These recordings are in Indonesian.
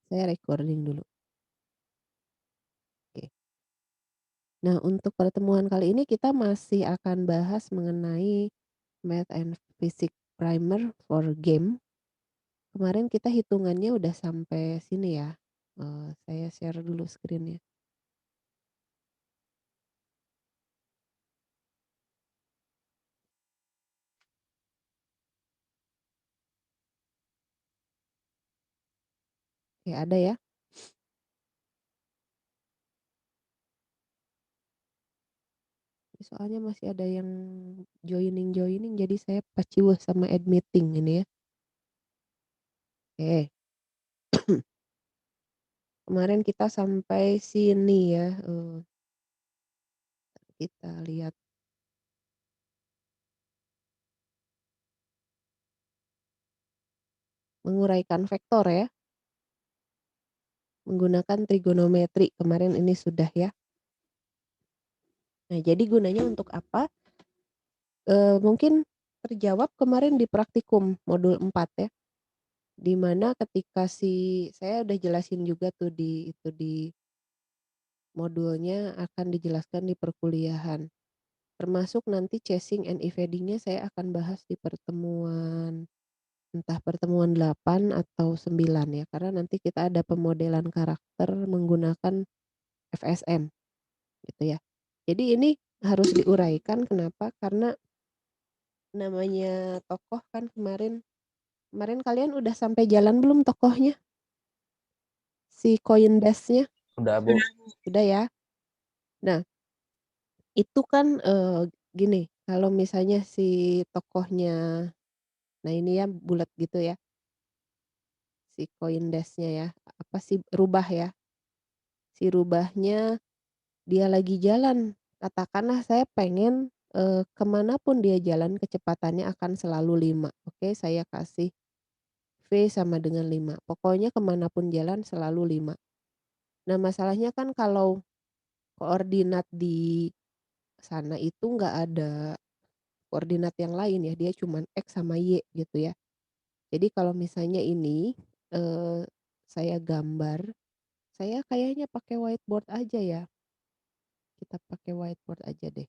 Saya recording dulu. Oke. Nah, untuk pertemuan kali ini kita masih akan bahas mengenai Math and Physics Primer for Game. Kemarin kita hitungannya udah sampai sini ya. Saya share dulu screen-nya. Oke, ada ya? Soalnya masih ada yang joining, jadi saya paciweh sama add meeting ini ya. Oke. Kemarin kita sampai sini ya. Kita lihat. Menguraikan vektor ya. Menggunakan trigonometri, kemarin ini sudah ya. Nah, jadi gunanya untuk apa? Mungkin terjawab kemarin di praktikum modul 4 ya, di mana ketika saya udah jelasin juga tuh di modulnya akan dijelaskan di perkuliahan. Termasuk nanti chasing and evading-nya saya akan bahas di pertemuan, entah pertemuan 8 atau 9 ya, karena nanti kita ada pemodelan karakter menggunakan FSM gitu ya. Jadi ini harus diuraikan kenapa, karena namanya tokoh kan kemarin kalian udah sampai jalan belum tokohnya? Si Coinbase-nya? Udah, Bu. Udah ya? Nah, itu kan, gini, kalau misalnya si tokohnya nah ini ya bulat gitu ya, si Coinbase-nya ya, apa sih, rubah ya, si rubahnya dia lagi jalan, katakanlah saya pengen, ke pun dia jalan kecepatannya akan selalu 5, oke saya kasih V sama dengan 5, pokoknya ke pun jalan selalu 5. Nah masalahnya kan kalau koordinat di sana itu nggak ada koordinat yang lain ya, dia cuman X sama Y gitu ya. Jadi kalau misalnya ini, saya gambar, saya kayaknya pakai whiteboard aja ya, kita pakai whiteboard aja deh.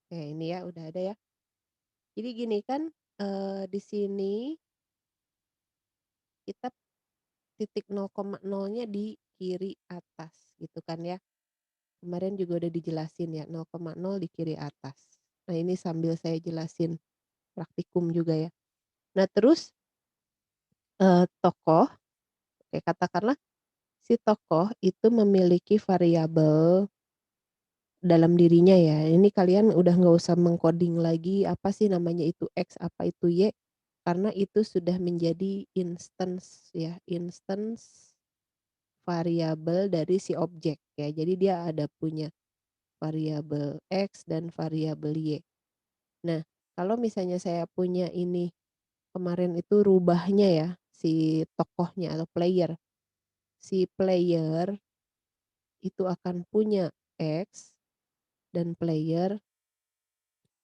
Oke ini ya, udah ada ya. Jadi gini kan, di sini kita titik 0,0-nya di kiri atas gitu kan ya. Kemarin juga udah dijelasin ya, 0,0 di kiri atas. Nah ini sambil saya jelasin praktikum juga ya. Nah terus, tokoh, katakanlah si tokoh itu memiliki variabel dalam dirinya ya, ini kalian udah nggak usah meng-coding lagi apa sih namanya itu X, apa itu Y, karena itu sudah menjadi instance ya, instance variabel dari si objek ya. Jadi dia ada punya variabel X dan variabel Y. Nah, kalau misalnya saya punya ini, kemarin itu rubahnya ya, si tokohnya atau player. Si player itu akan punya X dan player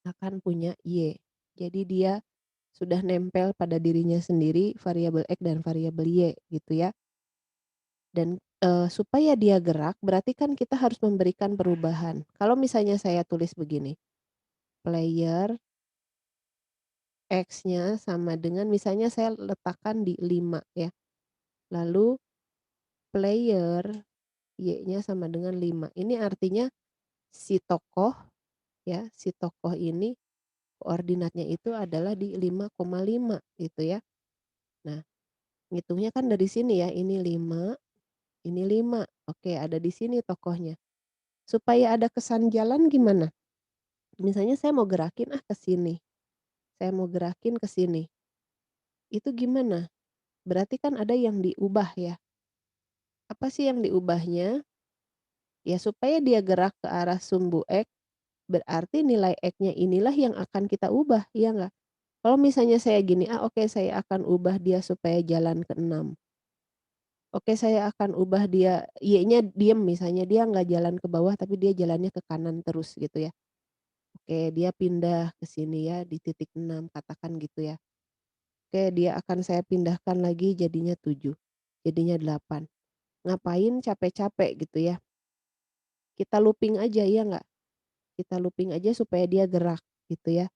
akan punya Y. Jadi dia sudah nempel pada dirinya sendiri variabel X dan variabel Y gitu ya. Dan, supaya dia gerak berarti kan kita harus memberikan perubahan. Kalau misalnya saya tulis begini, player X-nya sama dengan misalnya saya letakkan di 5 ya, lalu player Y-nya sama dengan 5. Ini artinya si tokoh ya, si tokoh ini koordinatnya itu adalah di 5,5 gitu ya. Nah, ngitungnya kan dari sini ya, ini 5, ini 5. Oke, ada di sini tokohnya. Supaya ada kesan jalan gimana? Misalnya saya mau gerakin ke sini, saya mau gerakin ke sini. Itu gimana? Berarti kan ada yang diubah ya. Apa sih yang diubahnya? Ya supaya dia gerak ke arah sumbu X, berarti nilai X-nya inilah yang akan kita ubah, iya nggak? Kalau misalnya saya gini, oke saya akan ubah dia supaya jalan ke 6. Oke, saya akan ubah dia Y-nya diem misalnya, dia nggak jalan ke bawah tapi dia jalannya ke kanan terus gitu ya. Oke, dia pindah ke sini ya di titik 6 katakan gitu ya. Oke, dia akan saya pindahkan lagi jadinya 7, jadinya 8. Ngapain capek-capek gitu ya. Kita looping aja, ya nggak? Kita looping aja supaya dia gerak gitu ya.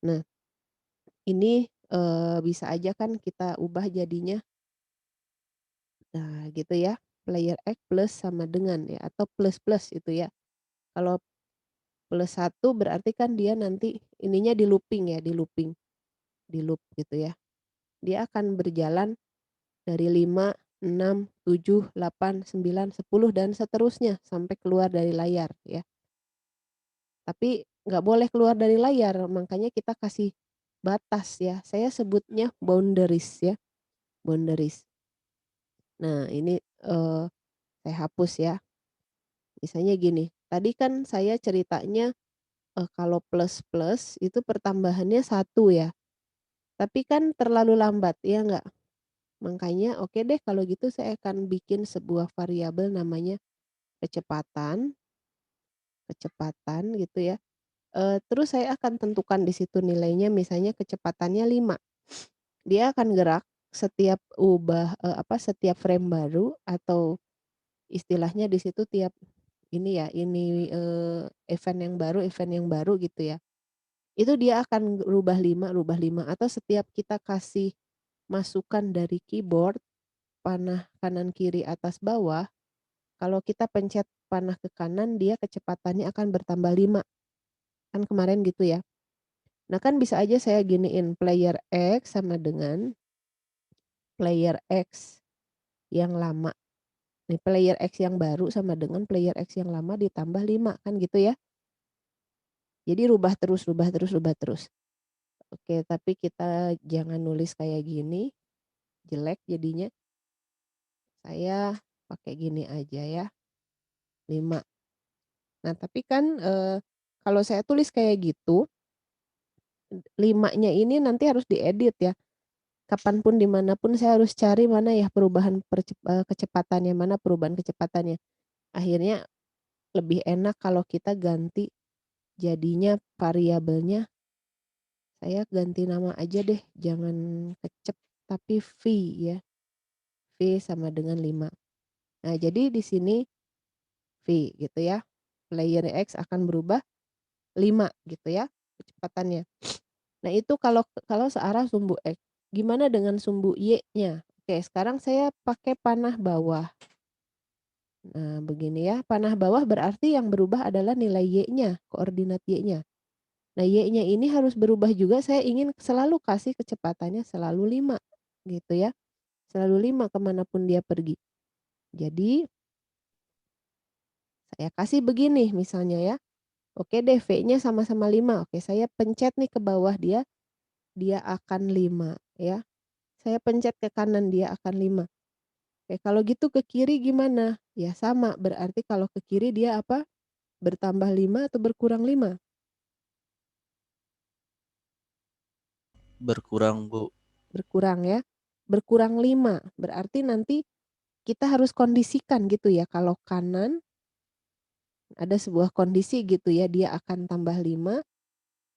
Nah, ini, bisa aja kan kita ubah jadinya, nah gitu ya, player X plus sama dengan ya atau plus-plus itu ya. Kalau plus satu berarti kan dia nanti ininya di-looping ya, di-looping, di-loop gitu ya. Dia akan berjalan dari 5, 6, 7, 8, 9, 10 dan seterusnya sampai keluar dari layar ya. Tapi nggak boleh keluar dari layar, makanya kita kasih batas ya, saya sebutnya boundaries ya, boundaries. Nah ini, saya hapus ya, misalnya gini, tadi kan saya ceritanya, kalau plus-plus itu pertambahannya 1 ya, tapi kan terlalu lambat, ya nggak? Makanya oke deh kalau gitu saya akan bikin sebuah variabel namanya kecepatan kecepatan gitu ya, terus saya akan tentukan di situ nilainya misalnya kecepatannya 5. Dia akan gerak setiap setiap frame baru atau istilahnya di situ tiap ini ya, event yang baru gitu ya. Itu dia akan rubah 5 atau setiap kita kasih masukan dari keyboard, panah kanan kiri atas bawah, kalau kita pencet panah ke kanan dia kecepatannya akan bertambah 5, kan kemarin gitu ya. Nah kan bisa aja saya giniin player X sama dengan player X yang lama. Nih player X yang baru sama dengan player X yang lama ditambah 5 kan gitu ya. Jadi rubah terus rubah terus rubah terus. Oke, tapi kita jangan nulis kayak gini, jelek jadinya. Saya pakai gini aja ya, 5. Nah tapi kan, kalau saya tulis kayak gitu, 5-nya ini nanti harus diedit ya. Kapan pun, di mana pun saya harus cari mana ya perubahan kecepatannya, mana perubahan kecepatannya. Akhirnya lebih enak kalau kita ganti jadinya variabelnya, saya ganti nama aja deh, jangan kecep tapi V ya, V sama dengan 5. Nah jadi di sini V gitu ya, player X akan berubah 5 gitu ya, kecepatannya. Nah itu kalau kalau searah sumbu X. Gimana dengan sumbu Y-nya? Oke sekarang saya pakai panah bawah. Nah begini ya, panah bawah berarti yang berubah adalah nilai Y-nya, koordinat Y-nya. Nah Y-nya ini harus berubah juga, saya ingin selalu kasih kecepatannya selalu 5 gitu ya, selalu 5 kemanapun dia pergi. Jadi saya kasih begini misalnya ya, oke deh V-nya sama-sama 5, oke saya pencet nih ke bawah dia, dia akan 5 ya, saya pencet ke kanan dia akan 5. Oke kalau gitu ke kiri gimana? Ya sama, berarti kalau ke kiri dia apa? Bertambah 5 atau berkurang 5? Berkurang, Bu. Berkurang ya, berkurang 5 berarti nanti kita harus kondisikan gitu ya, kalau kanan ada sebuah kondisi gitu ya, dia akan tambah 5,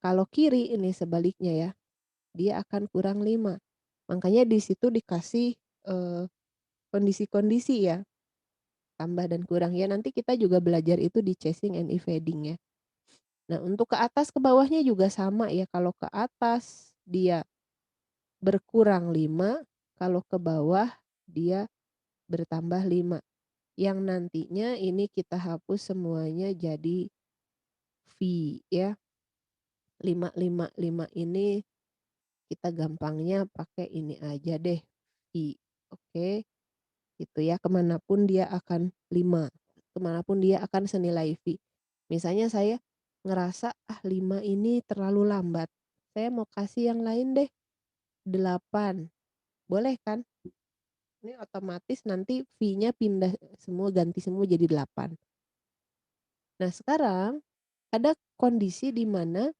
kalau kiri ini sebaliknya ya, dia akan kurang 5. Makanya di situ dikasih, eee, kondisi-kondisi ya, tambah dan kurang ya, nanti kita juga belajar itu di chasing and evading ya. Nah untuk ke atas ke bawahnya juga sama ya, kalau ke atas dia berkurang 5, kalau ke bawah dia bertambah 5. Yang nantinya ini kita hapus semuanya jadi V ya, 5 5 5 ini kita gampangnya pakai ini aja deh, V, oke, gitu ya, kemanapun dia akan 5, kemanapun dia akan senilai V. Misalnya saya ngerasa, ah 5 ini terlalu lambat, saya mau kasih yang lain deh, 8, boleh kan? Ini otomatis nanti V-nya pindah semua, ganti semua jadi 8. Nah sekarang ada kondisi di mana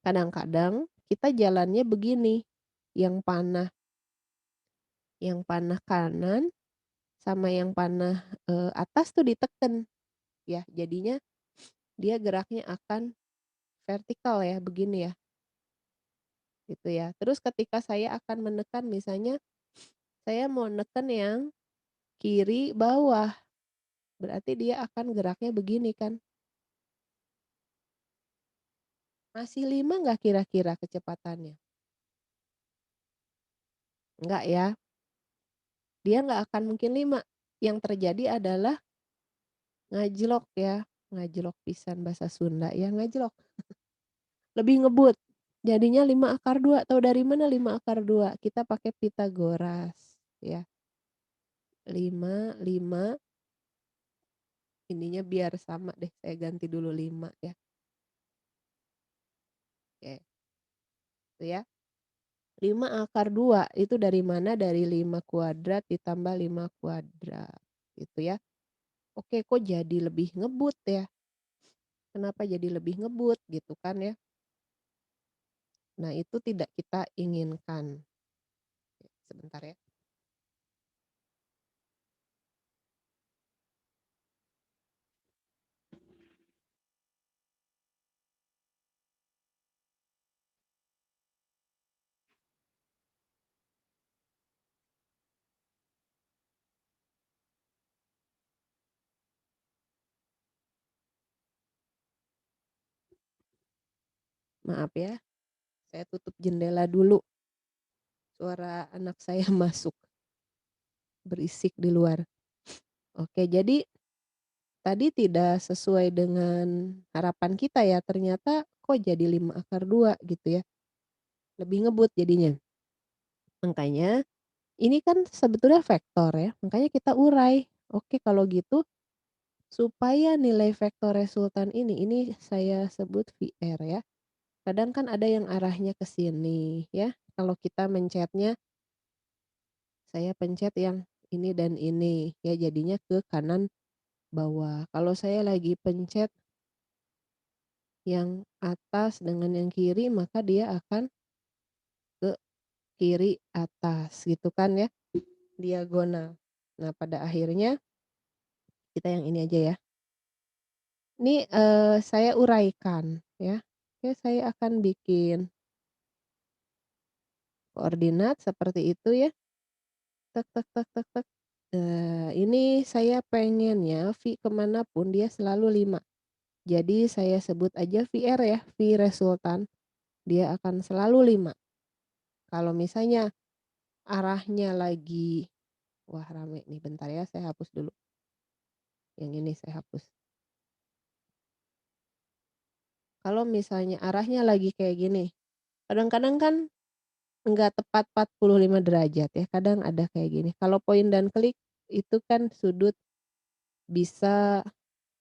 kadang-kadang kita jalannya begini, yang panah yang panah kanan sama yang panah, atas tuh diteken ya, jadinya dia geraknya akan vertikal ya, begini ya, gitu ya. Terus ketika saya akan menekan misalnya saya mau neken yang kiri bawah, berarti dia akan geraknya begini kan. Masih 5 nggak kira-kira kecepatannya? Enggak ya, dia nggak akan mungkin 5. Yang terjadi adalah ngajlok ya, ngajlok pisan bahasa Sunda ya, ngajlok, lebih ngebut. Jadinya 5 akar 2. Tahu dari mana 5 akar 2? Kita pakai Pitagoras ya. 5 5 ininya biar sama deh, saya ganti dulu 5 ya. Oke, itu ya. 5 akar 2 itu dari mana? Dari 5 kuadrat ditambah 5 kuadrat, gitu ya. Oke, kok jadi lebih ngebut ya? Kenapa jadi lebih ngebut gitu kan ya? Nah, itu tidak kita inginkan. Sebentar ya, maaf ya, saya tutup jendela dulu, suara anak saya masuk, berisik di luar. Oke, jadi tadi tidak sesuai dengan harapan kita ya, ternyata kok jadi 5 akar 2 gitu ya, lebih ngebut jadinya. Makanya ini kan sebetulnya vektor ya, makanya kita urai. Oke, kalau gitu supaya nilai vektor resultan ini saya sebut VR ya. Kadang kan ada yang arahnya ke sini ya. Kalau kita mencetnya, saya pencet yang ini dan ini ya, jadinya ke kanan bawah. Kalau saya lagi pencet yang atas dengan yang kiri, maka dia akan ke kiri atas gitu kan ya, diagonal. Nah, pada akhirnya kita yang ini aja ya. Ini, saya uraikan ya. Oke, saya akan bikin koordinat seperti itu ya. Tek tek tek tek tek. Ini saya pengennya V kemana pun dia selalu 5. Jadi saya sebut aja VR ya, V resultan, dia akan selalu 5. Kalau misalnya arahnya lagi wah rame nih, bentar ya saya hapus dulu, yang ini saya hapus. Kalau misalnya arahnya lagi kayak gini, kadang-kadang kan enggak tepat 45 derajat ya, kadang ada kayak gini. Kalau point dan klik itu kan sudut bisa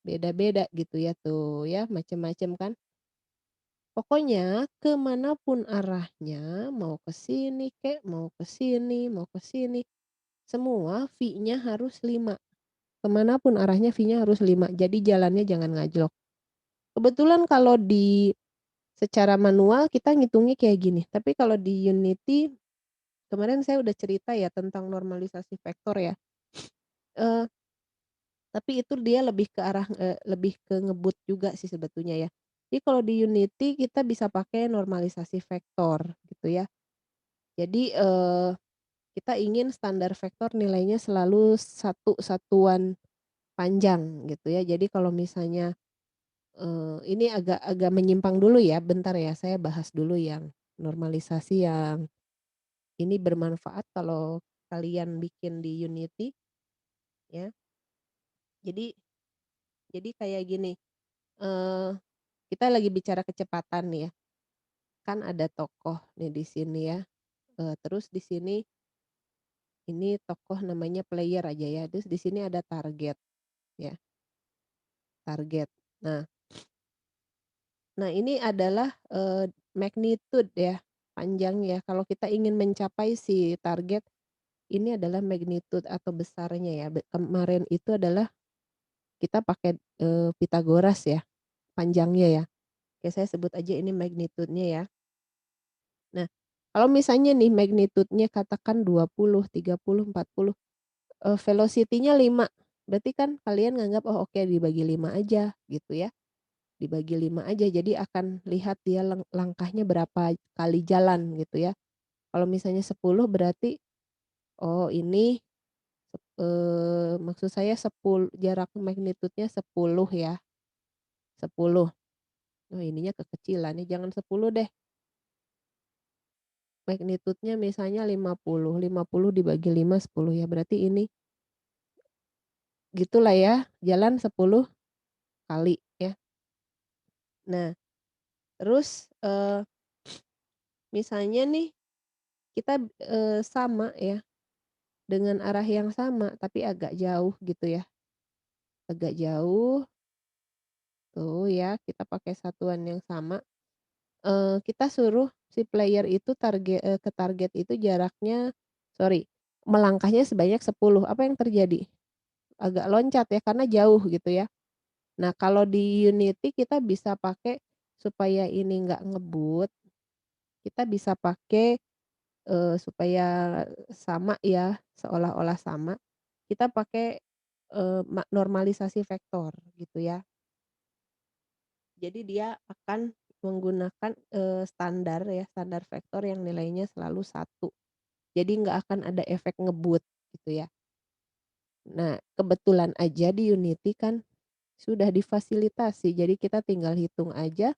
beda-beda gitu ya tuh ya, macem-macem kan. Pokoknya kemana pun arahnya, mau ke sini kek, mau ke sini, mau ke sini, semua V-nya harus 5. Kemana pun arahnya V-nya harus 5, jadi jalannya jangan ngajlok. Kebetulan kalau di secara manual kita ngitungnya kayak gini, tapi kalau di Unity kemarin saya udah cerita ya tentang normalisasi vektor ya, eee, tapi itu dia lebih ke arah, lebih ke ngebut juga sih sebetulnya ya. Jadi kalau di Unity kita bisa pakai normalisasi vektor gitu ya. Jadi, kita ingin standar vektor nilainya selalu satu satuan panjang gitu ya. Jadi kalau misalnya, ini agak agak menyimpang dulu ya, bentar ya saya bahas dulu yang normalisasi yang ini bermanfaat kalau kalian bikin di Unity ya. Jadi kayak gini, eee, kita lagi bicara kecepatan nih ya, kan ada tokoh nih di sini ya, terus di sini ini tokoh namanya player aja ya, terus di sini ada target ya, target. Nah nah ini adalah, magnitude ya, panjangnya. Kalau kita ingin mencapai si target, ini adalah magnitude atau besarnya ya, kemarin itu adalah kita pakai, Pitagoras ya, panjangnya ya. Oke saya sebut aja ini magnitude-nya ya. Nah, kalau misalnya nih magnitude-nya katakan 20, 30, 40, velocity-nya 5, berarti kan kalian nganggap, "Oh oke dibagi 5 aja," gitu ya, dibagi 5 aja jadi akan lihat dia langkahnya berapa kali jalan gitu ya. Kalau misalnya 10 berarti, oh ini, maksud saya jarak magnitude-nya 10 ya, 10. Oh ininya kekecilan nih, jangan 10 deh, magnitude-nya misalnya 50, 50 dibagi 5 10 ya, berarti ini gitulah ya, jalan 10 kali ya. Nah terus, misalnya nih kita, sama ya, dengan arah yang sama tapi agak jauh gitu ya, agak jauh tuh ya, kita pakai satuan yang sama, kita suruh si player itu ke target itu jaraknya sorry, melangkahnya sebanyak 10, apa yang terjadi? Agak loncat ya karena jauh gitu ya. Nah kalau di Unity kita bisa pakai supaya ini nggak ngebut, kita bisa pakai, supaya sama ya, seolah-olah sama, kita pakai, normalisasi vektor gitu ya. Jadi dia akan menggunakan, standar ya, standar vektor yang nilainya selalu 1. Jadi nggak akan ada efek ngebut gitu ya. Nah kebetulan aja di Unity kan sudah difasilitasi, jadi kita tinggal hitung aja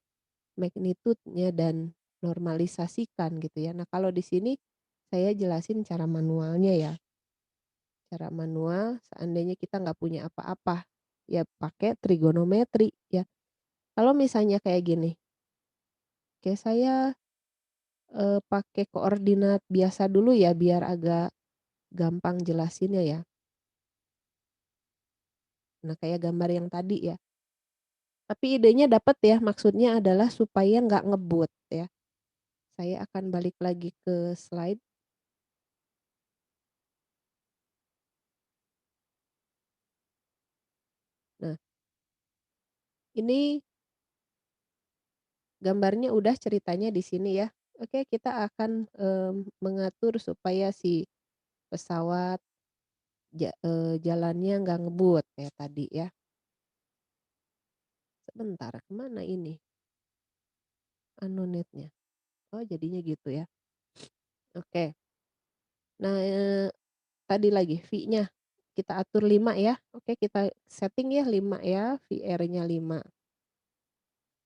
magnitude-nya dan normalisasikan gitu ya. Nah kalau di sini saya jelasin cara manualnya ya. Cara manual seandainya kita nggak punya apa-apa, ya pakai trigonometri ya. Kalau misalnya kayak gini, oke saya, pakai koordinat biasa dulu ya biar agak gampang jelasinnya ya. Nah kayak gambar yang tadi ya. Tapi idenya dapet ya, maksudnya adalah supaya nggak ngebut ya. Saya akan balik lagi ke slide. Nah ini gambarnya udah ceritanya di sini ya. Oke kita akan, mengatur supaya si pesawat jalannya nggak ngebut kayak tadi ya. Sebentar, kemana ini Anunetnya? Oh jadinya gitu ya. Oke. Nah, tadi lagi V-nya kita atur 5 ya. Oke kita setting ya 5 ya, VR-nya 5.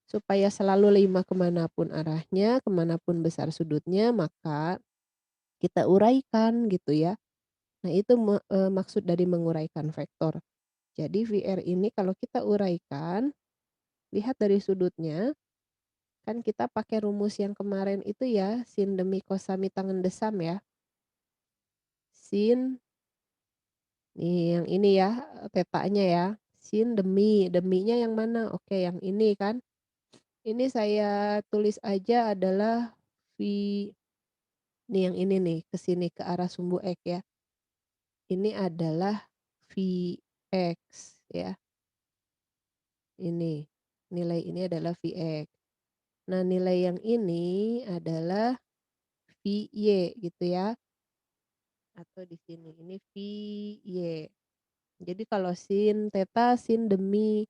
Supaya selalu 5 kemanapun arahnya, kemanapun besar sudutnya, maka kita uraikan gitu ya. Nah itu maksud dari menguraikan vektor. Jadi VR ini kalau kita uraikan, lihat dari sudutnya, kan kita pakai rumus yang kemarin itu ya, sin demi kosa tangen desam ya. Sin, nih yang ini ya, tetanya ya, sin deminya yang mana? Oke yang ini kan. Ini saya tulis aja adalah V, nih yang ini nih, ke sini ke arah sumbu X ya. Ini adalah Vx ya, ini, nilai ini adalah Vx. Nah nilai yang ini adalah Vy gitu ya, atau di sini ini Vy. Jadi kalau sin teta sin demi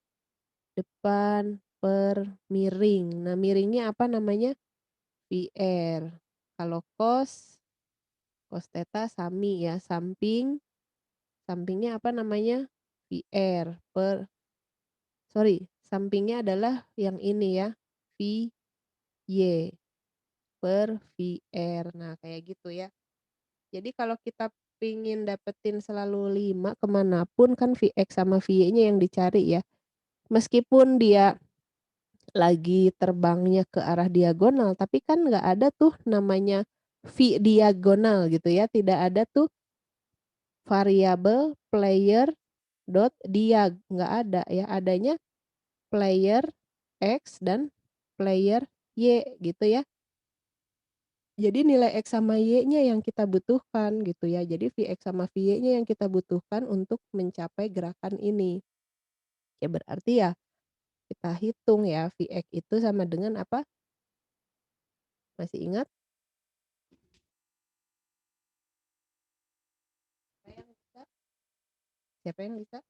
depan per miring. Nah miringnya apa namanya? Vr. Kalau cos teta sami ya, sampingnya apa namanya? Vr sampingnya adalah yang ini ya, Vy per Vr. Nah kayak gitu ya. Jadi kalau kita pingin dapetin selalu 5 kemanapun kan Vx sama Vy-nya yang dicari ya. Meskipun dia lagi terbangnya ke arah diagonal, tapi kan nggak ada tuh namanya V diagonal gitu ya, tidak ada tuh variabel player dot diag, nggak ada ya, adanya player X dan player Y gitu ya. Jadi nilai X sama Y-nya yang kita butuhkan gitu ya. Jadi Vx sama Vy-nya yang kita butuhkan untuk mencapai gerakan ini. Ya berarti ya kita hitung ya Vx itu sama dengan apa? Masih ingat? Siapa yang bisa?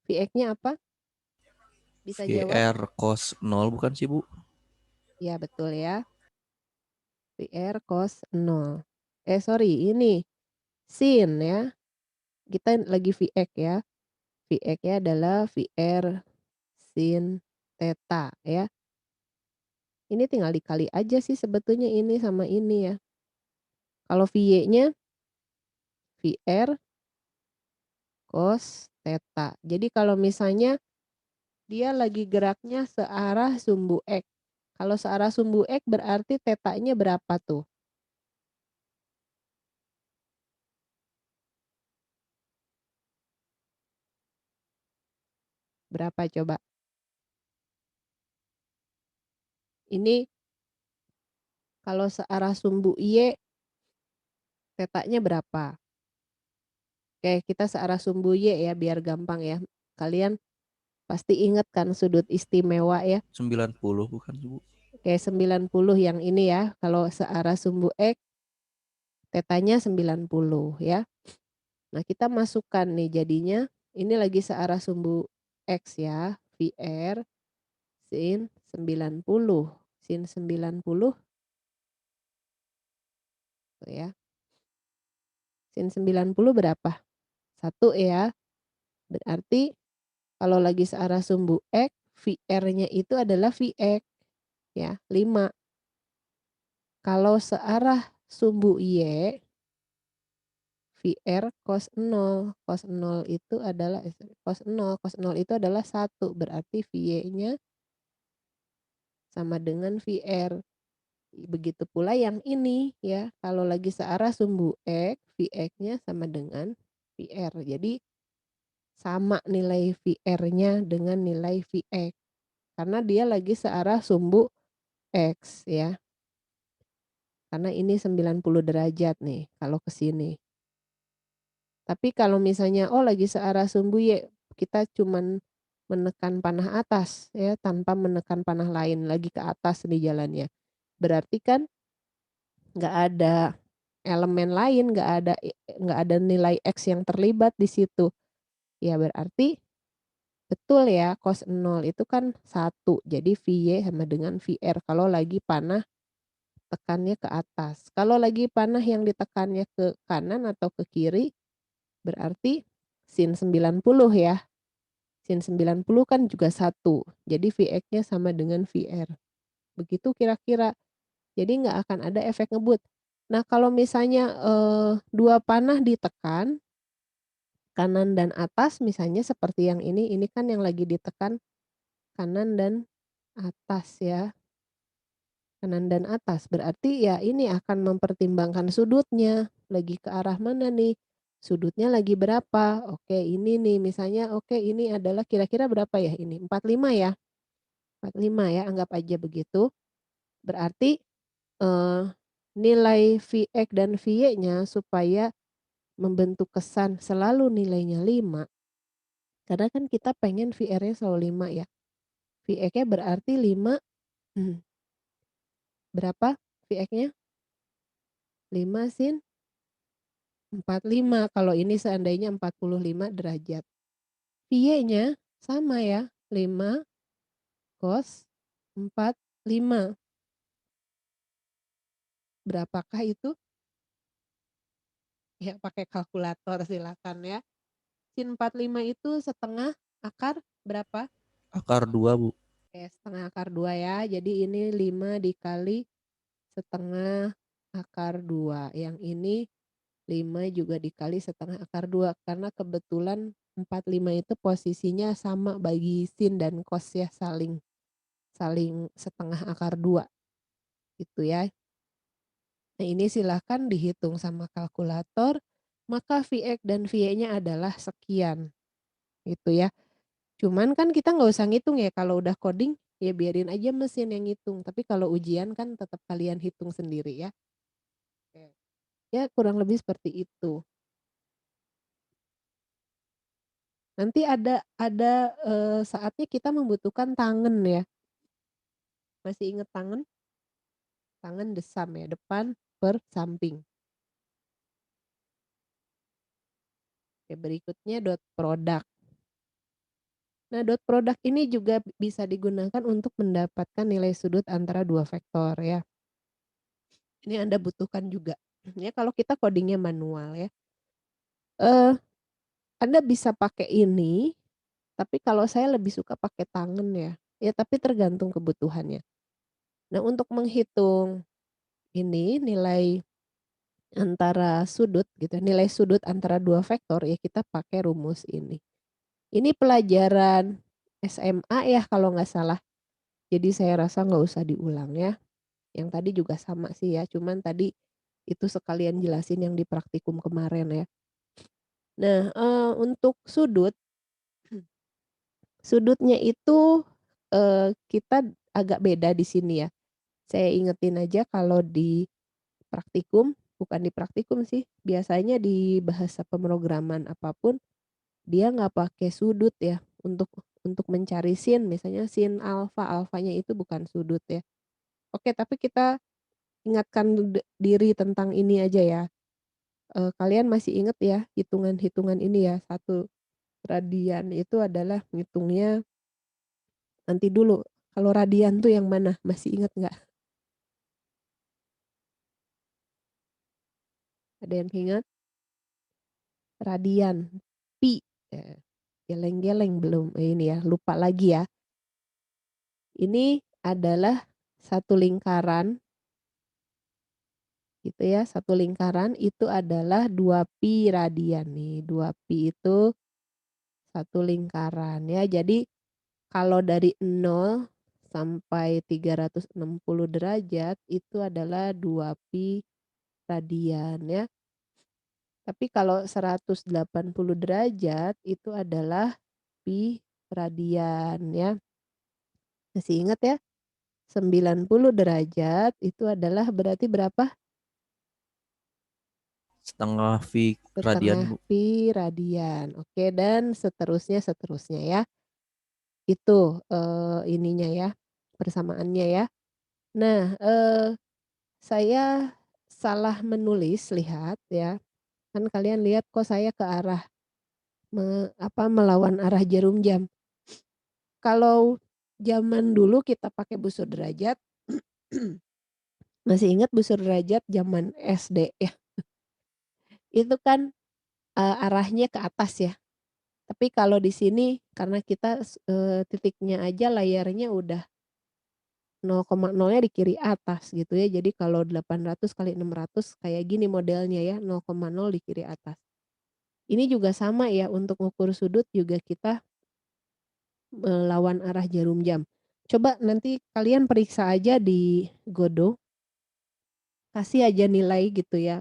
VX-nya apa? Bisa jawab? VR cos 0 bukan sih, Bu? Ya betul ya. VR cos 0. Sorry, ini sin ya. Kita lagi VX ya. VX-nya adalah VR sin theta ya. Ini tinggal dikali aja sih sebetulnya ini sama ini ya. Kalau VY-nya VR cos theta. Jadi kalau misalnya dia lagi geraknya searah sumbu X. Kalau searah sumbu X berarti tetanya berapa tuh? Berapa coba? Ini kalau searah sumbu Y tetanya berapa? Oke, kita searah sumbu Y ya biar gampang ya. Kalian pasti ingat kan sudut istimewa ya. 90 bukan sih, Bu? Oke, 90 yang ini ya. Kalau searah sumbu X tetanya 90 ya. Nah, kita masukkan nih jadinya ini lagi searah sumbu X ya, VR sin 90. Sin 90 tuh ya. Sin 90 berapa? 1 ya. Berarti kalau lagi searah sumbu X, VR-nya itu adalah VX ya, 5. Kalau searah sumbu Y, VR cos 0. Cos 0 itu adalah cos 0 itu adalah 1, berarti VY-nya sama dengan VR. Begitu pula yang ini ya, kalau lagi searah sumbu X, Vx-nya sama dengan VR. Jadi sama nilai VR-nya dengan nilai Vx. Karena dia lagi searah sumbu X ya. Karena ini 90 derajat nih kalau ke sini. Tapi kalau misalnya lagi searah sumbu Y, kita cuman menekan panah atas ya tanpa menekan panah lain, lagi ke atas nih jalannya. Berarti kan nggak ada elemen lain, nggak ada nilai X yang terlibat di situ. Ya berarti betul ya cos 0 itu kan 1, jadi VY sama dengan VR kalau lagi panah tekannya ke atas. Kalau lagi panah yang ditekannya ke kanan atau ke kiri, berarti sin 90 ya. Sin 90 kan juga 1, jadi Vx-nya sama dengan VR. Begitu kira-kira. Jadi nggak akan ada efek ngebut. Nah kalau misalnya, 2 panah ditekan, kanan dan atas misalnya seperti yang ini kan yang lagi ditekan kanan dan atas ya, kanan dan atas. Berarti ya ini akan mempertimbangkan sudutnya, lagi ke arah mana nih, sudutnya lagi berapa, oke ini nih misalnya ini adalah kira-kira berapa ya ini, 45 ya? 45 ya anggap aja begitu. Berarti, eee, nilai Vx dan Vy-nya supaya membentuk kesan selalu nilainya 5, karena kan kita pengen VR-nya selalu 5 ya. Vx-nya berarti 5, berapa Vx-nya? 5 sin 45 kalau ini seandainya 45 derajat. Vy-nya sama ya, 5 cos 45. Berapakah itu? Ya pakai kalkulator silakan ya. Sin 45 itu setengah akar berapa? Akar 2, Bu. Setengah akar 2 ya. Jadi ini 5 dikali setengah akar 2. Yang ini 5 juga dikali setengah akar 2. Karena kebetulan 45 itu posisinya sama bagi sin dan cos ya, saling saling setengah akar 2 gitu ya. Nah ini silahkan dihitung sama kalkulator, maka Vx dan Vy-nya adalah sekian gitu ya. Cuman kan kita nggak usah ngitung ya kalau udah coding, ya biarin aja mesin yang ngitung, tapi kalau ujian kan tetap kalian hitung sendiri ya. Oke. Ya kurang lebih seperti itu. Nanti ada saatnya kita membutuhkan tangen ya. Masih inget tangen? tangan desam ya, depan per samping. Oke, berikutnya dot product. Nah, dot product ini juga bisa digunakan untuk mendapatkan nilai sudut antara dua vektor ya. Ini Anda butuhkan juga. Ya kalau kita coding-nya manual ya. Eee, Anda bisa pakai ini, tapi kalau saya lebih suka pakai tangan ya. Ya tapi tergantung kebutuhannya. Nah, untuk menghitung ini nilai antara sudut gitu, nilai sudut antara dua vektor ya kita pakai rumus ini. Ini pelajaran SMA ya kalau nggak salah. Jadi saya rasa nggak usah diulang ya. Yang tadi juga sama sih ya, cuman tadi itu sekalian jelasin yang di praktikum kemarin ya. Nah, untuk sudut, sudutnya itu, kita agak beda di sini ya. Saya ingetin aja kalau di praktikum, bukan di praktikum sih, biasanya di bahasa pemrograman apapun, dia nggak pakai sudut ya, untuk mencari sin, misalnya sin alfa, alfanya itu bukan sudut ya. Oke, tapi kita ingatkan diri tentang ini aja ya, kalian masih inget ya hitungan-hitungan ini ya, satu radian itu adalah ngitungnya nanti dulu, kalau radian tuh yang mana, masih inget nggak? Ada yang ingat? Radian, pi, geleng-geleng belum, ini ya, lupa lagi ya. Ini adalah satu lingkaran gitu ya, satu lingkaran itu adalah 2 pi radian nih, 2 pi itu satu lingkaran ya. Jadi kalau dari 0 sampai 360 derajat itu adalah 2 pi radian ya. Tapi kalau 180 derajat itu adalah pi radian ya. Masih ingat ya? 90 derajat itu adalah berarti berapa? Setengah V radian, Setengah Bu. pi radian. Oke, dan seterusnya ya. Itu, ininya ya, persamaannya ya. Nah, saya salah menulis, lihat ya. Kan kalian lihat kok saya ke arah melawan arah jarum jam. Kalau zaman dulu kita pakai busur derajat, masih ingat busur derajat zaman SD ya? Itu kan, arahnya ke atas ya. Tapi kalau di sini karena kita titiknya aja layarnya udah 0,0-nya di kiri atas gitu ya. Jadi kalau 800 kali 600 kayak gini modelnya ya, 0,0 di kiri atas. Ini juga sama ya untuk ngukur sudut juga kita melawan arah jarum jam. Coba nanti kalian periksa aja di Godot, kasih aja nilai gitu ya,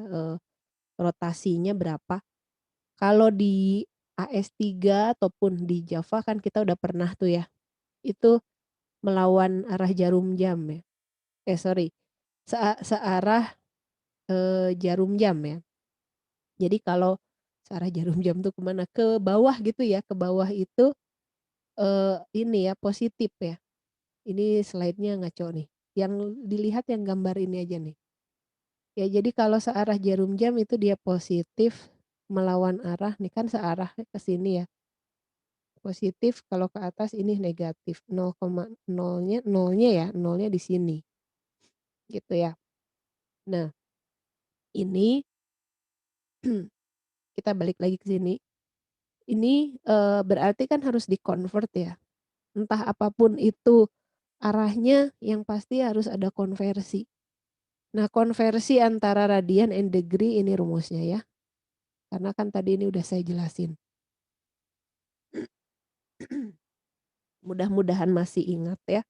rotasinya berapa. Kalau di AS3 ataupun di Java kan kita udah pernah tuh ya, itu melawan arah jarum jam ya. Sorry, searah, jarum jam ya. Jadi kalau searah jarum jam tuh kemana, ke bawah gitu ya, ke bawah itu, ini ya positif ya. Ini slide-nya ngaco nih, yang dilihat yang gambar ini aja nih. Ya jadi kalau searah jarum jam itu dia positif melawan arah nih kan searah ke sini ya, positif kalau ke atas ini negatif 0,0-nya nolnya ya, nolnya di sini, gitu ya. Nah ini kita balik lagi ke sini, ini, berarti kan harus di-convert ya, entah apapun itu arahnya yang pasti harus ada konversi. Nah konversi antara radian and degree ini rumusnya ya, karena kan tadi ini udah saya jelasin. Mudah-mudahan masih ingat ya.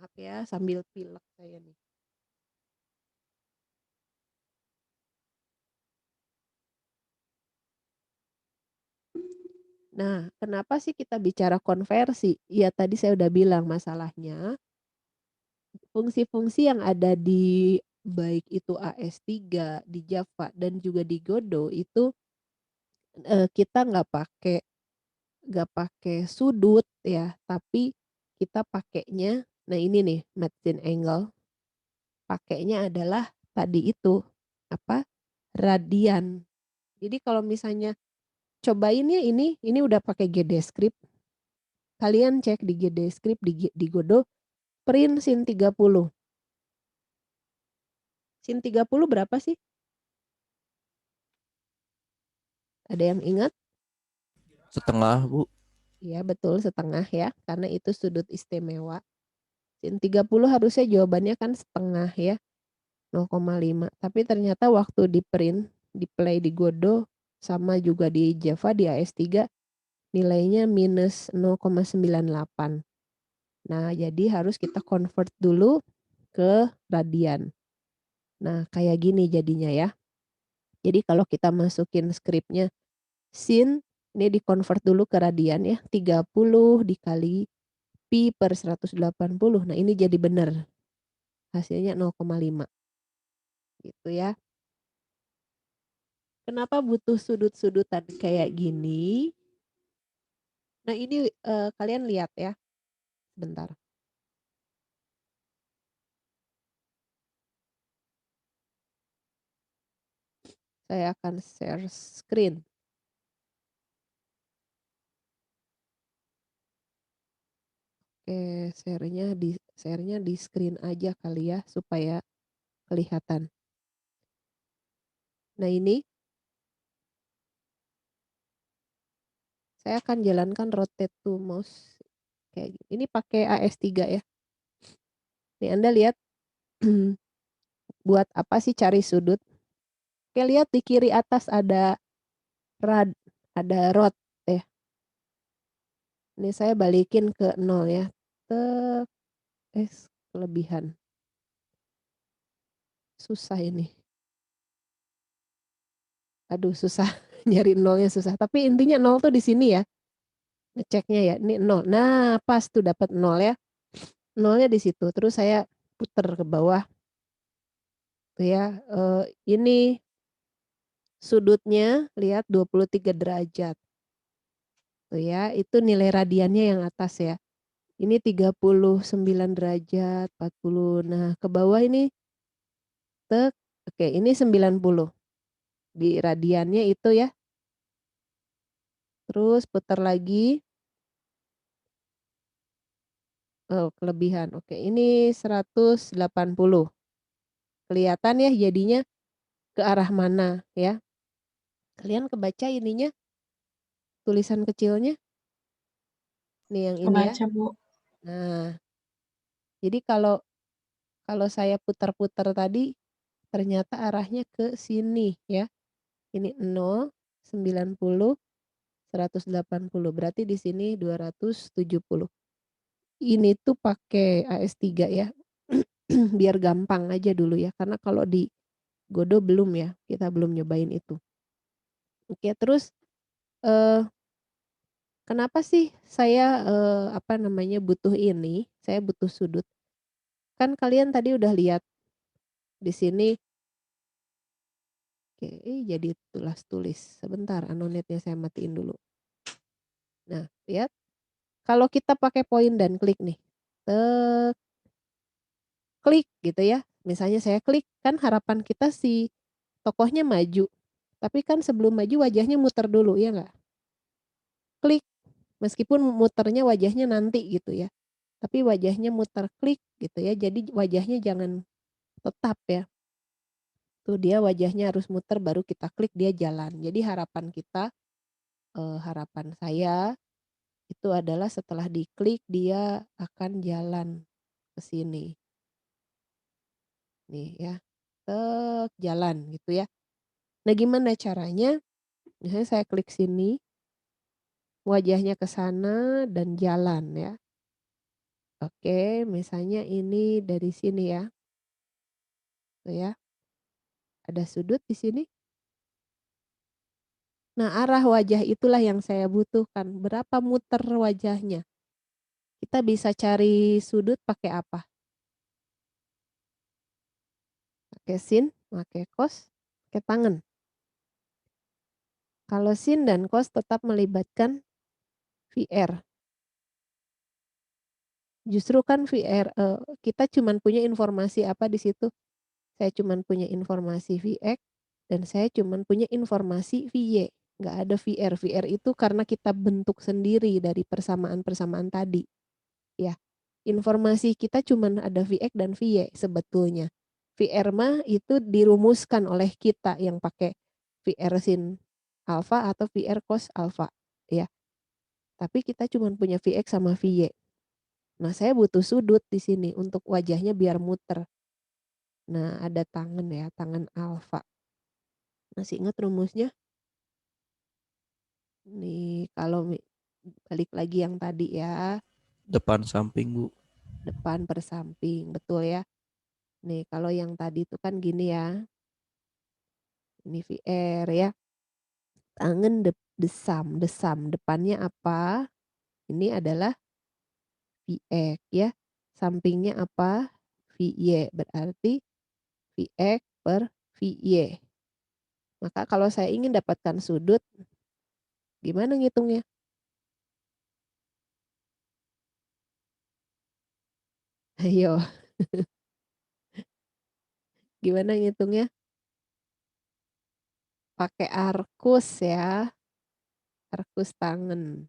Maaf ya sambil pilek saya nih. Nah, kenapa sih kita bicara konversi? Ya tadi saya udah bilang masalahnya, fungsi-fungsi yang ada di baik itu AS3, di Java, dan juga di Godot itu, kita nggak pakai sudut ya, tapi kita pakainya, nah ini nih Madeleine Angle, pakainya adalah tadi itu, apa, radian. Jadi kalau misalnya cobain ya ini udah pakai GDScript, kalian cek di GDScript di Godot, print sin 30. Sin 30 berapa sih? Ada yang ingat? Setengah, Bu. Iya betul setengah ya, karena itu sudut istimewa. Sin 30 harusnya jawabannya kan setengah ya, 0,5. Tapi ternyata waktu di-print, di-play di Godot, sama juga di Java, di AS3, nilainya minus 0,98. Nah, jadi harus kita convert dulu ke radian. Nah, kayak gini jadinya ya. Jadi kalau kita masukin skripnya sin, ini di-convert dulu ke radian ya, 30 dikali pi per 180. Nah, ini jadi benar. Hasilnya 0,5 gitu ya. Kenapa butuh sudut-sudutan kayak gini? Nah, ini kalian lihat ya, sebentar. Saya akan share screen. Oke, share-nya di screen aja kali ya supaya kelihatan. Nah, ini saya akan jalankan rotate to mouse kayak gini. Ini pakai AS3 ya. Nih Anda lihat buat apa sih cari sudut? Oke, lihat di kiri atas ada rad, ada rod ya. Ini saya balikin ke 0 ya. Tek, kelebihan. Susah ini. Aduh susah, nyari nolnya susah. Tapi intinya 0 tuh di sini ya. Ngeceknya ya, ini 0. Nah, pas tuh dapat 0 ya. Nolnya di situ. Terus saya puter ke bawah tuh ya. Ini sudutnya lihat 23 derajat. Tuh ya, itu nilai radiannya yang atas ya. Ini 39 derajat, 40. Nah, ke bawah ini tek, oke, ini 90. Di radiannya itu ya. Terus putar lagi. Oh, kelebihan. Oke, ini 180. Kelihatan ya jadinya ke arah mana ya. Kalian kebaca ininya, tulisan kecilnya? Nih yang ini ya. Kebaca, Bu. Nah, jadi kalau kalau saya putar-putar tadi, ternyata arahnya ke sini ya. Ini 0, 90, 180. Berarti di sini 270. Ini tuh pakai AS3 ya. Biar gampang aja dulu ya, karena kalau di Godot belum ya, kita belum nyobain itu. Oke, terus, eee, kenapa sih saya, apa namanya, butuh ini, saya butuh sudut. Kan kalian tadi udah lihat di sini, oke, jadi tulis. Sebentar, Anonetnya saya matiin dulu. Nah, lihat, kalau kita pakai point dan klik nih, tek, klik gitu ya, misalnya saya klik, kan harapan kita si tokohnya maju, tapi kan sebelum maju wajahnya muter dulu, ya nggak? Klik, meskipun muternya wajahnya nanti gitu ya, tapi wajahnya muter, klik gitu ya, jadi wajahnya jangan tetap ya. Tuh dia wajahnya harus muter baru kita klik dia jalan. Jadi harapan kita, harapan saya itu adalah setelah diklik dia akan jalan ke sini. Nih ya, jalan gitu ya. Nah gimana caranya? Misalnya saya klik sini, wajahnya ke sana dan jalan ya. Oke, misalnya ini dari sini ya. Tuh ya, ada sudut di sini. Nah, arah wajah itulah yang saya butuhkan. Berapa muter wajahnya? Kita bisa cari sudut pakai apa? Pakai sin, pakai cos, pakai tangan. Kalau sin dan cos tetap melibatkan VR. Justru kan VR, kita cuman punya informasi apa di situ, saya cuman punya informasi Vx dan saya cuman punya informasi Vy, nggak ada VR. VR itu karena kita bentuk sendiri dari persamaan-persamaan tadi, ya. Informasi kita cuman ada Vx dan Vy sebetulnya. VR mah itu dirumuskan oleh kita yang pakai VR sin alfa atau VR cos alfa, ya. Tapi kita cuman punya Vx sama Vy. Nah, saya butuh sudut di sini untuk wajahnya biar muter. Nah, ada tangan ya, tangan alfa. Masih ingat rumusnya? Nih, kalau balik lagi yang tadi ya, Depan samping, Bu. depan per samping, betul ya. Nih, kalau yang tadi itu kan gini ya, ini VR ya. Tangan desam, desam, depannya apa? Ini adalah Vx ya. Sampingnya apa? Vy, berarti Vx per Vy. Maka kalau saya ingin dapatkan sudut, gimana ngitungnya? Ayo, gimana ngitungnya? Pakai arkus ya, arkus tangan.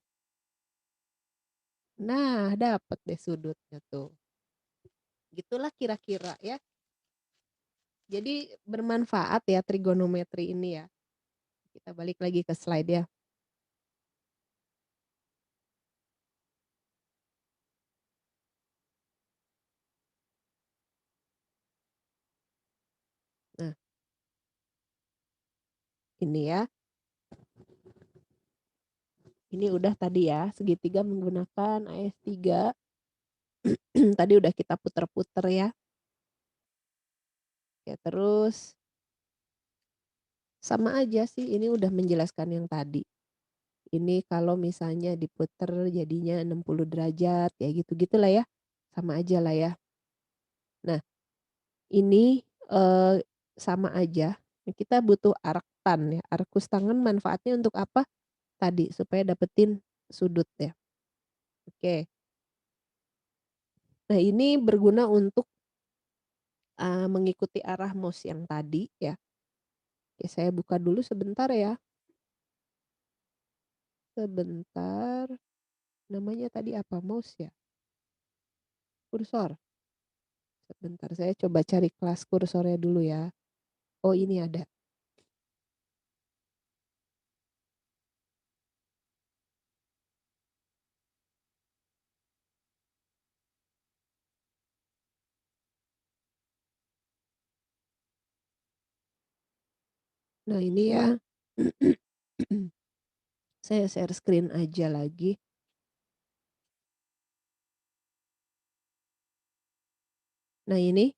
Nah, dapat deh sudutnya tuh. Gitulah kira-kira ya. Jadi bermanfaat ya trigonometri ini ya. Kita balik lagi ke slide ya. Nah, ini ya. Ini udah tadi ya, segitiga menggunakan AS3. Tadi udah kita puter-puter ya. Ya, terus sama aja sih, ini udah menjelaskan yang tadi. Ini kalau misalnya diputer jadinya 60 derajat, ya gitu-gitulah ya. Sama aja lah ya. Nah, ini, sama aja, kita butuh arctan ya, arkus tangan manfaatnya untuk apa? Tadi, supaya dapetin sudut ya. Oke. Nah, ini berguna untuk, mengikuti arah mouse yang tadi ya. Oke, saya buka dulu sebentar ya. Sebentar, namanya tadi apa? Mouse ya? Kursor? Sebentar, saya coba cari kelas kursornya dulu ya. Oh, ini ada. Nah, ini ya. Saya share screen aja lagi. Nah, ini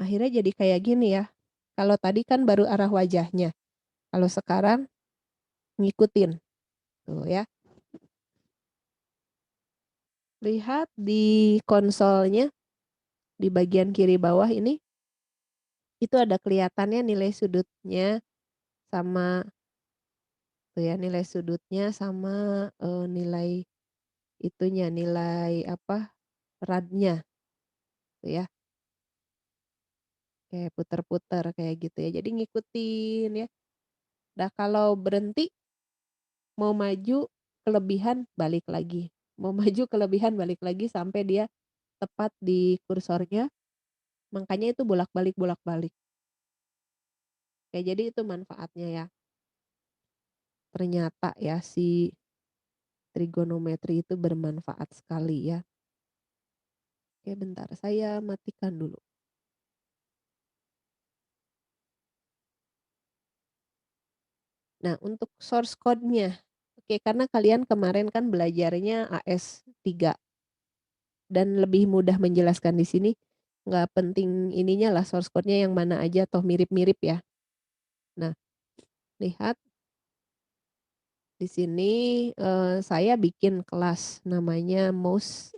akhirnya jadi kayak gini ya. Kalau tadi kan baru arah wajahnya. Kalau sekarang ngikutin. Tuh ya. Lihat di konsolnya di bagian kiri bawah ini itu ada kelihatannya nilai sudutnya sama tuh ya, nilai sudutnya sama nilai itunya, nilai apa? Radnya tuh ya. Kayak puter-puter kayak gitu ya. Jadi ngikutin ya. Nah, kalau berhenti mau maju kelebihan balik lagi. Mau maju kelebihan balik lagi sampai dia tepat di kursornya. Makanya itu bolak-balik bolak-balik. Oke, jadi itu manfaatnya ya. Ternyata ya si trigonometri itu bermanfaat sekali ya. Oke, bentar saya matikan dulu. Nah, untuk source code-nya. Oke, karena kalian kemarin kan belajarnya AS3 dan lebih mudah menjelaskan di sini. Nggak penting ininya lah source code-nya yang mana aja toh mirip-mirip ya. Nah, lihat di sini saya bikin kelas namanya mouse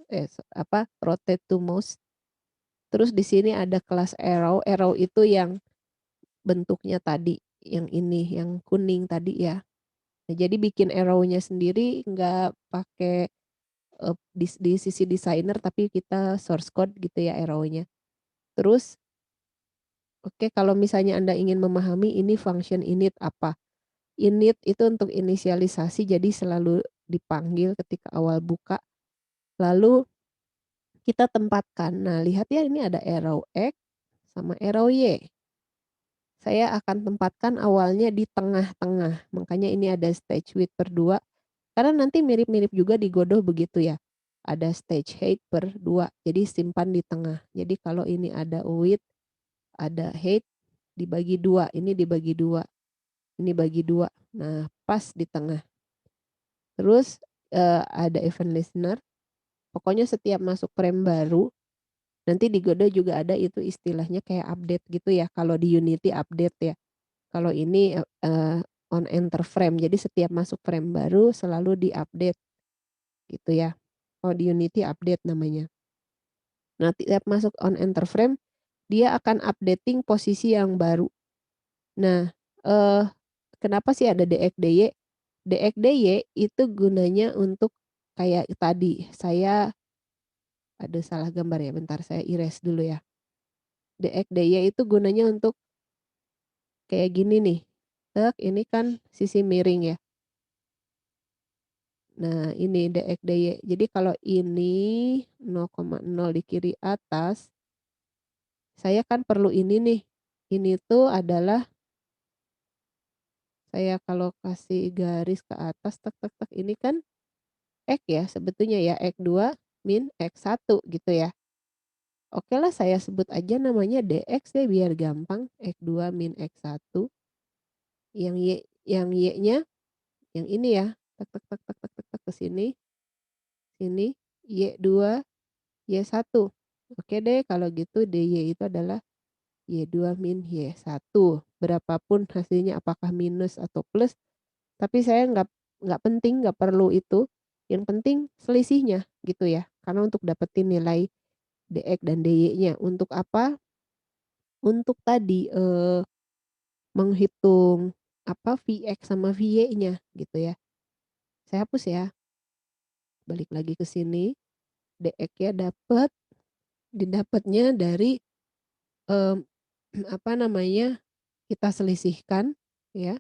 rotate to mouse. Terus di sini ada kelas arrow. Arrow itu yang bentuknya tadi, yang ini, yang kuning tadi ya. Nah, jadi bikin arrow-nya sendiri nggak pakai di sisi desainer tapi kita source code gitu ya arrow-nya. Terus oke kalau misalnya Anda ingin memahami ini function init apa. Init itu untuk inisialisasi jadi selalu dipanggil ketika awal buka, lalu kita tempatkan. Nah lihat ya ini ada arrow X sama arrow Y. Saya akan tempatkan awalnya di tengah-tengah, makanya ini ada stage width per 2, karena nanti mirip-mirip juga di Godot begitu ya. Ada stage height per 2, jadi simpan di tengah. Jadi kalau ini ada width, ada height, dibagi 2, ini dibagi 2, ini bagi 2. Nah, pas di tengah. Terus, ada event listener, pokoknya setiap masuk frame baru, nanti di Godot juga ada itu istilahnya kayak update gitu ya, kalau di Unity update ya. Kalau ini, on enter frame, jadi setiap masuk frame baru selalu di-update gitu ya. Kalau di Unity update namanya. Nah, tiap masuk on enter frame, dia akan updating posisi yang baru. Nah, eee, kenapa sih ada DX, DY? DX, DY itu gunanya untuk kayak tadi, saya ada salah gambar ya, bentar saya erase dulu ya. DX, DY itu gunanya untuk kayak gini nih, ini kan sisi miring ya. Nah ini DX, DY. Jadi kalau ini 0,0 di kiri atas, saya kan perlu ini nih. Ini tuh adalah saya kalau kasih garis ke atas tek tek tek ini kan X ya sebetulnya ya, X2 min X1 gitu ya. Oke lah saya sebut aja namanya DX deh biar gampang, X2 min X1, yang Y-nya yang ini ya, tek tek tek tek tek tek tek ke sini, sini, Y2, Y1. Oke deh kalau gitu DY itu adalah Y2 min Y1. Berapapun hasilnya apakah minus atau plus, tapi saya nggak penting, nggak perlu itu, yang penting selisihnya gitu ya. Karena untuk dapetin nilai DX dan DY-nya. Untuk apa? Untuk tadi, menghitung apa, Vx sama Vy-nya gitu ya. Saya hapus ya, balik lagi ke sini, DX-nya dapet, didapatnya dari, mmm, apa namanya, kita selisihkan ya.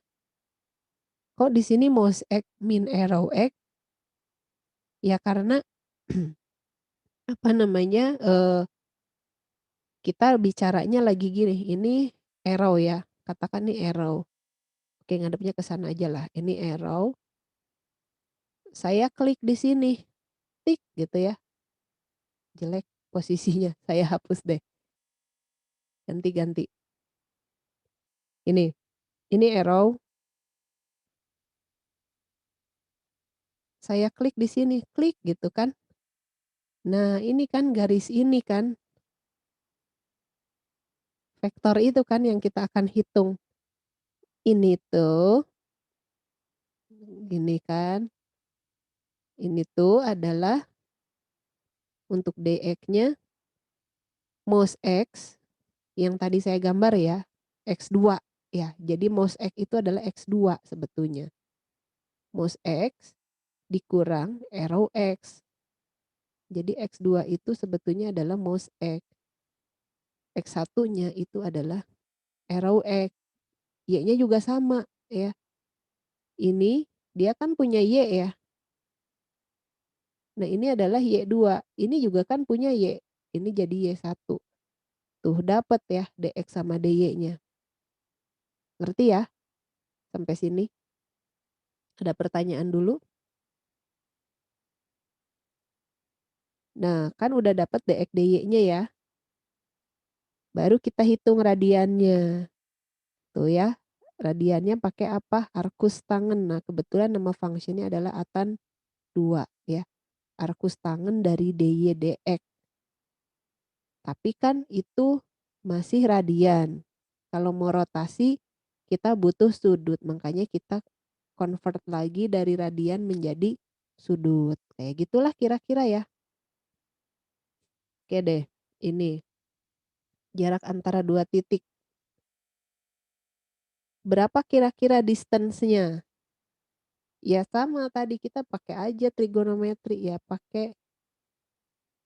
Kok di sini mouse X min arrow X? Ya karena apa namanya, kita bicaranya lagi gini, ini arrow ya, katakan nih arrow. Oke ngadepnya ke sana ajalah, ini arrow, saya klik di sini, tik gitu ya, jelek posisinya, saya hapus deh, ganti-ganti. Ini arrow, saya klik di sini, klik gitu kan. Nah ini kan garis ini kan, vektor itu kan yang kita akan hitung. Ini tuh, gini kan, ini tuh adalah untuk DX-nya mouse X yang tadi saya gambar ya, X2 ya. Jadi mouse X itu adalah X2 sebetulnya. Mouse X dikurang arrow X. Jadi X2 itu sebetulnya adalah mouse X. X1-nya itu adalah arrow X. Y-nya juga sama ya. Ini dia kan punya Y ya. Nah ini adalah Y2. Ini juga kan punya Y. Ini jadi Y1. Tuh dapat ya DX sama DY-nya. Ngerti ya sampai sini? Ada pertanyaan dulu? Nah, kan udah dapat DX DY-nya ya. Baru kita hitung radiannya. Tuh ya. Radiannya pakai apa? Arcus tangen. Nah, kebetulan nama fungsinya adalah atan 2 ya. Arcus tangen dari DY DX. Tapi kan itu masih radian. Kalau mau rotasi kita butuh sudut. Makanya kita convert lagi dari radian menjadi sudut. Kayak gitulah kira-kira ya. Oke deh. Ini jarak antara dua titik. Berapa kira-kira distance-nya? Ya sama tadi kita pakai aja trigonometri ya, pakai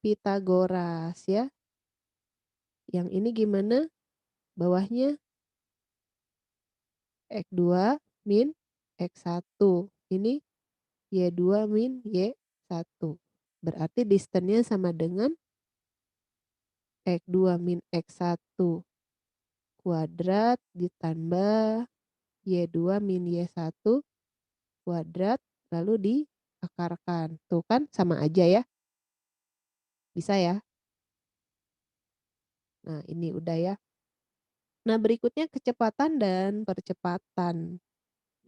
Pitagoras ya. Yang ini gimana? Bawahnya X2 min X1. Ini Y2 min Y1. Berarti distance-nya sama dengan X2 min X1 kuadrat ditambah Y2 min Y1 kuadrat lalu diakarkan. Tuh kan sama aja ya. Bisa ya? Nah, ini udah ya. Nah, berikutnya kecepatan dan percepatan.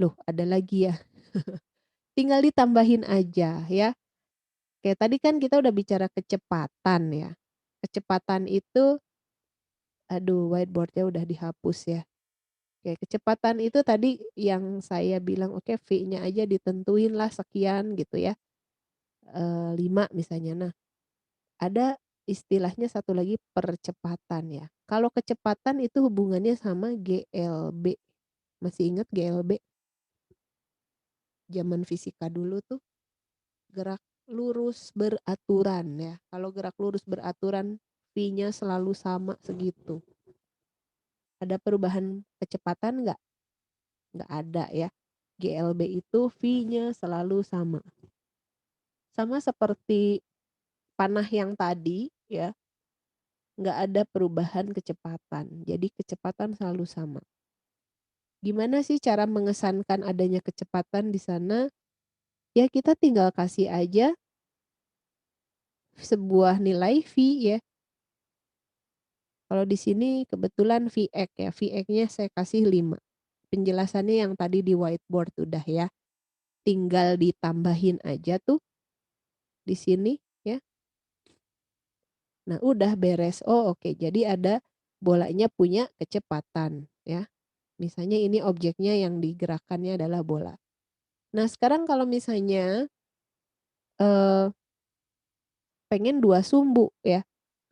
Loh, ada lagi ya. Tinggal ditambahin aja ya. Kayak tadi kan kita udah bicara kecepatan ya. Kecepatan itu, aduh whiteboard-nya udah dihapus ya. Oke, kecepatan itu tadi yang saya bilang, oke V-nya aja ditentuin lah sekian gitu ya. 5 misalnya. Nah, ada istilahnya satu lagi percepatan ya. Kalau kecepatan itu hubungannya sama GLB. Masih ingat GLB? Zaman fisika dulu tuh gerak lurus beraturan ya. Kalau gerak lurus beraturan V-nya selalu sama segitu. Ada perubahan kecepatan nggak? Nggak ada ya. GLB itu V-nya selalu sama. Sama seperti panah yang tadi ya, nggak ada perubahan kecepatan. Jadi kecepatan selalu sama. Gimana sih cara mengesankan adanya kecepatan di sana? Ya kita tinggal kasih aja sebuah nilai V ya. Kalau di sini kebetulan Vx ya, Vx-nya saya kasih 5. Penjelasannya yang tadi di whiteboard udah ya. Tinggal ditambahin aja tuh di sini ya. Nah, udah beres. Oh, oke. Jadi ada bolanya punya kecepatan ya. Misalnya ini objeknya yang digerakkannya adalah bola. Nah, sekarang kalau misalnya eh, pengen 2 sumbu ya.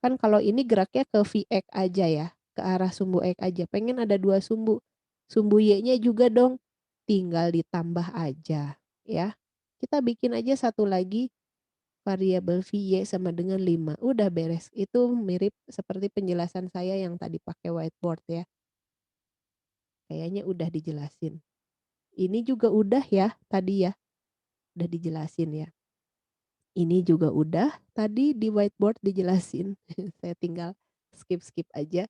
Kan kalau ini geraknya ke Vx aja ya, ke arah sumbu X aja. Pengen ada 2 sumbu. Sumbu Y-nya juga dong. Tinggal ditambah aja ya. Kita bikin aja satu lagi variabel VY sama dengan 5. Udah beres. Itu mirip seperti penjelasan saya yang tadi pakai whiteboard ya. Kayaknya udah dijelasin. Ini juga udah ya tadi ya. Udah dijelasin ya. Ini juga udah tadi di whiteboard dijelasin. Saya tinggal skip-skip aja.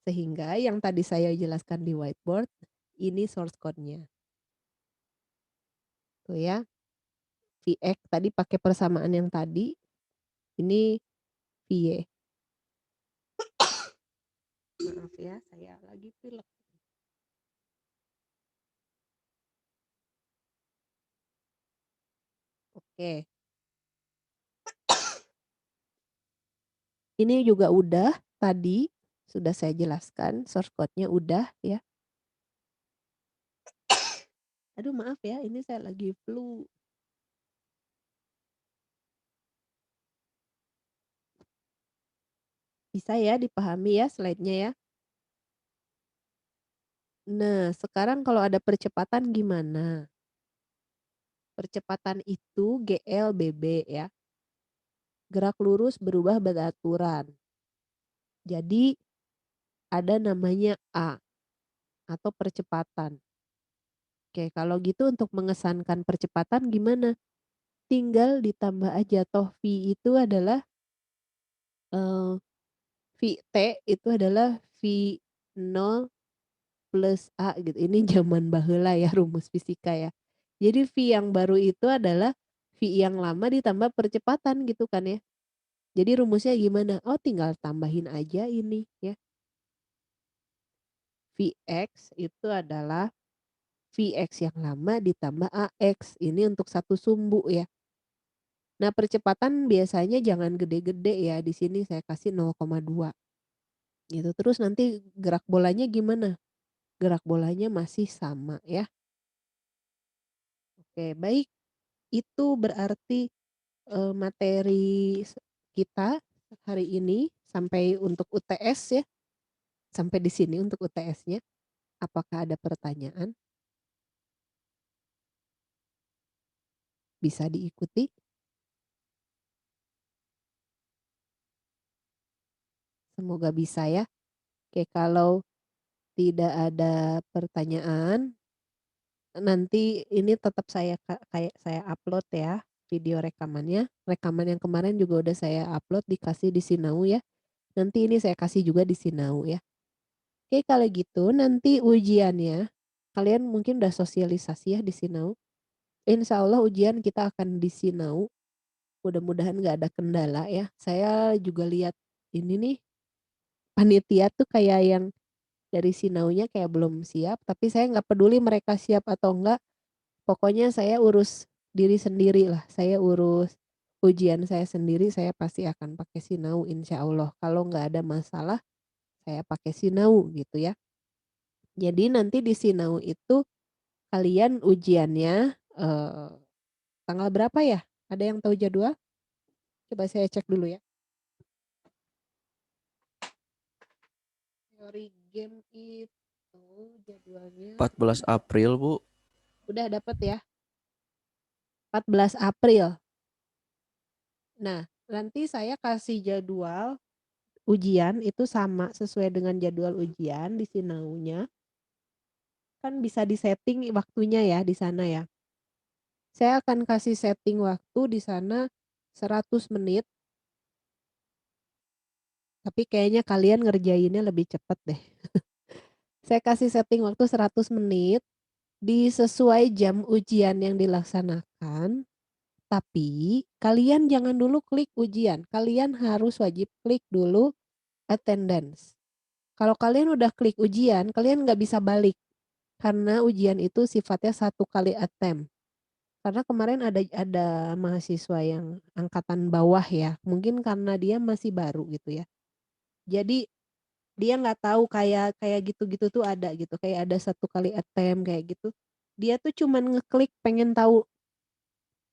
Sehingga yang tadi saya jelaskan di whiteboard, ini source code-nya. Tuh ya. Vx tadi pakai persamaan yang tadi. Ini Vy. Maaf ya, saya lagi pilek. Oke. Ini juga udah tadi sudah saya jelaskan source code-nya udah ya. Aduh maaf ya, ini saya lagi flu. Bisa ya dipahami ya slide-nya ya. Nah, sekarang kalau ada percepatan gimana? Percepatan itu GLBB ya. Gerak lurus berubah beraturan. Jadi ada namanya A atau percepatan. Oke, kalau gitu untuk mengesankan percepatan gimana? Tinggal ditambah aja toh V itu adalah VT itu adalah V0 plus A gitu. Ini zaman baheula ya rumus fisika ya. Jadi V yang baru itu adalah V yang lama ditambah percepatan gitu kan ya. Jadi rumusnya gimana? Oh tinggal tambahin aja ini ya. Vx itu adalah Vx yang lama ditambah Ax. Ini untuk satu sumbu ya. Nah percepatan biasanya jangan gede-gede ya. Di sini saya kasih 0,2 gitu. Terus nanti gerak bolanya gimana? Gerak bolanya masih sama ya. Oke baik. Itu berarti materi kita hari ini sampai untuk UTS ya. Sampai di sini untuk UTS-nya. Apakah ada pertanyaan? bisa diikuti? Semoga bisa ya. Oke, kalau tidak ada pertanyaan, nanti ini tetap kayak saya upload ya video rekamannya. Rekaman yang kemarin juga udah saya upload dikasih di Sinau ya. Nanti ini saya kasih juga di Sinau ya. Oke, kalau gitu nanti ujiannya kalian mungkin udah sosialisasi ya di Sinau. Insya Allah ujian kita akan di Sinau. Mudah-mudahan nggak ada kendala ya. Saya juga lihat ini nih panitia tuh kayak yang dari Sinaunya kayak belum siap, tapi saya nggak peduli mereka siap atau enggak, pokoknya saya urus diri sendiri lah, saya urus ujian saya sendiri, saya pasti akan pakai Sinau insya Allah. Kalau nggak ada masalah, saya pakai Sinau gitu ya. Jadi nanti di Sinau itu kalian ujiannya, tanggal berapa ya? Ada yang tahu jadwal? Coba saya cek dulu ya. Teori game itu jadwalnya 14 April, Bu. udah dapat ya? 14 April. Nah, nanti saya kasih jadwal ujian itu sama sesuai dengan jadwal ujian di Sinaunya. Kan bisa disetting waktunya ya di sana ya. Saya akan kasih setting waktu di sana 100 menit, tapi kayaknya kalian ngerjainnya lebih cepet deh. Saya kasih setting waktu 100 menit, sesuai jam ujian yang dilaksanakan, tapi kalian jangan dulu klik ujian, kalian harus wajib klik dulu attendance. Kalau kalian udah klik ujian, kalian nggak bisa balik, karena ujian itu sifatnya 1 kali attempt. Karena kemarin ada mahasiswa yang angkatan bawah ya, mungkin karena dia masih baru gitu ya. Jadi dia nggak tahu kayak kayak gitu-gitu tuh ada gitu, kayak ada 1 kali attempt kayak gitu. Dia tuh cuman ngeklik pengen tahu,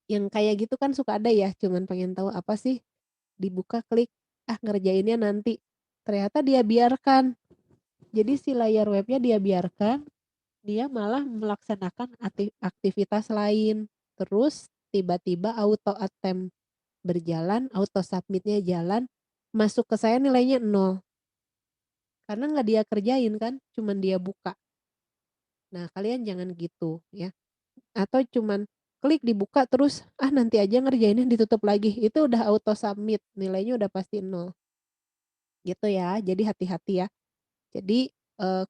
yang kayak gitu kan suka ada ya, cuman pengen tahu apa sih, dibuka klik, ah ngerjainnya nanti. Ternyata dia biarkan. Jadi si layar webnya dia biarkan, dia malah melaksanakan aktivitas lain. Terus tiba-tiba auto attempt berjalan, auto submitnya jalan, masuk ke saya nilainya 0. Karena nggak dia kerjain kan, cuman dia buka. Nah kalian jangan gitu ya. Atau cuman klik dibuka terus, ah nanti aja ngerjainnya ditutup lagi. Itu udah auto submit, nilainya udah pasti 0. Gitu ya, jadi hati-hati ya. Jadi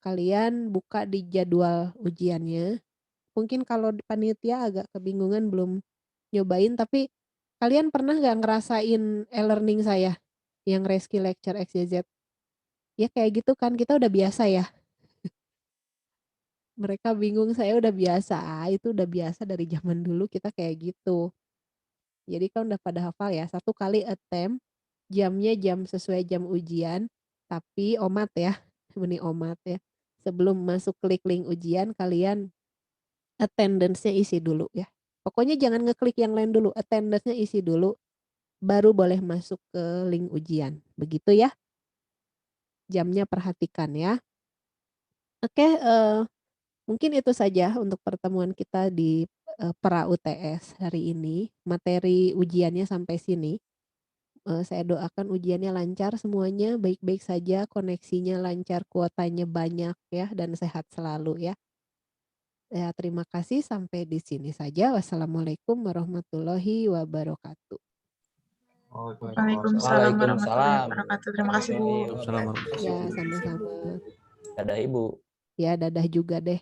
kalian buka di jadwal ujiannya. Mungkin kalau panitia agak kebingungan belum nyobain, tapi kalian pernah nggak ngerasain e-learning saya yang Reski Lecture XYZ? Ya kayak gitu kan, kita udah biasa ya. Mereka bingung, saya udah biasa, itu udah biasa dari zaman dulu kita kayak gitu. Jadi kan udah pada hafal ya, 1 kali attempt, jamnya jam sesuai jam ujian, tapi omat ya, meni omat ya. Sebelum masuk klik link ujian, kalian attendance-nya isi dulu ya. Pokoknya jangan ngeklik yang lain dulu, attendance-nya isi dulu, baru boleh masuk ke link ujian. Begitu ya, jamnya perhatikan ya. Oke, mungkin itu saja untuk pertemuan kita di, pra UTS hari ini. Materi ujiannya sampai sini. Saya doakan ujiannya lancar semuanya, baik-baik saja, koneksinya lancar, kuotanya banyak ya, dan sehat selalu ya. Ya terima kasih, sampai di sini saja. Wassalamualaikum warahmatullahi wabarakatuh. Waalaikumsalam warahmatullahi Waalaikumsalam. wabarakatuh. Terima kasih, Bu. Waalaikumsalam warahmatullahi Ya wabarakatuh. sama-sama. Dadah, Ibu. Ya dadah juga deh.